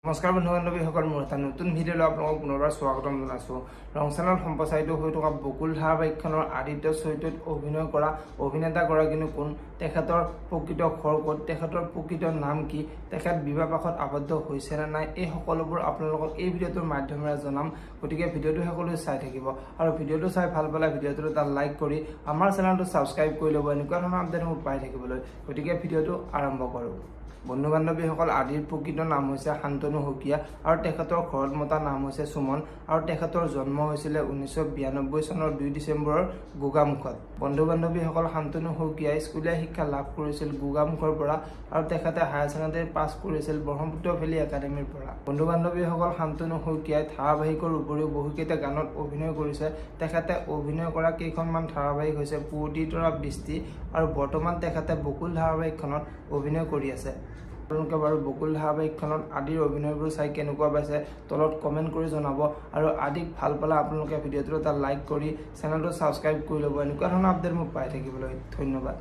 নমস্কাৰ বন্ধু বান্ধৱীসকল, মোৰ এটা নতুন ভিডিঅ'লৈ আপোনালোকক পুনৰবাৰ স্বাগতম জনাইছোঁ। ৰং চেনেলত সম্প্ৰচাৰিত হৈ থকা বকুল ধাৰাবাহিকখনৰ আদিত্য চৰিত্ৰত অভিনয় কৰা অভিনেতাগৰাকীনো কোন, তেখেতৰ প্ৰকৃত ঘৰ ক'ত, তেখেতৰ প্ৰকৃত নাম কি, তেখেত বিবাহপাশত আবদ্ধ হৈছে নে নাই, এই সকলোবোৰ আপোনালোকক এই ভিডিঅ'টোৰ মাধ্যমেৰে জনাম। গতিকে ভিডিঅ'টো সকলোৱে চাই থাকিব আৰু ভিডিঅ'টো চাই ভাল পালে ভিডিঅ'টো এটা লাইক কৰি আমাৰ চেনেলটো ছাবস্ক্ৰাইব কৰি ল'ব এনেকুৱা ধৰণৰ আপডেটসমূহ পাই থাকিবলৈ। গতিকে ভিডিঅ'টো আৰম্ভ কৰোঁ। বন্ধু বান্ধৱীসকল, আদিৰ প্ৰকৃত নাম হৈছে শান্তনু শইকীয়া আৰু তেখেতৰ ঘৰত মতা নাম হৈছে সুমন আৰু তেখেতৰ জন্ম হৈছিলে 1992 চনৰ 2 ডিচেম্বৰৰ গোগামুখত। বন্ধু বান্ধৱীসকল, শান্তনু শইকীয়াই স্কুলীয়া শিক্ষা লাভ কৰিছিল গোগামুখৰ পৰা আৰু তেখেতে হায়াৰ ছেকেণ্ডাৰী পাছ কৰিছিল ব্ৰহ্মপুত্ৰ ভেলী একাডেমীৰ পৰা। বন্ধু বান্ধৱীসকল, শান্তনু শইকীয়াই ধাৰাবাহিকৰ উপৰিও বহুকেইটা গানত অভিনয় কৰিছে। তেখেতে অভিনয় কৰা কেইখনমান ধাৰাবাহিক হৈছে পুৱতি তৰা বৃষ্টি আৰু বৰ্তমান তেখেতে বকুল ধাৰাবাহিকখনত অভিনয় কৰি আছে। আপোনালোকে বাৰু বকুল ধাৰাবাহিকখনত আদিৰ অভিনয়বোৰ চাই কেনেকুৱা পাইছে তলত কমেণ্ট কৰি জনাব আৰু আদিক ভাল পালে আপোনালোকে ভিডিঅ'টো এটা লাইক কৰি চেনেলটো ছাবস্ক্ৰাইব কৰি ল'ব এনেকুৱা ধৰণৰ আপডেট মোক পাই থাকিবলৈ। ধন্যবাদ।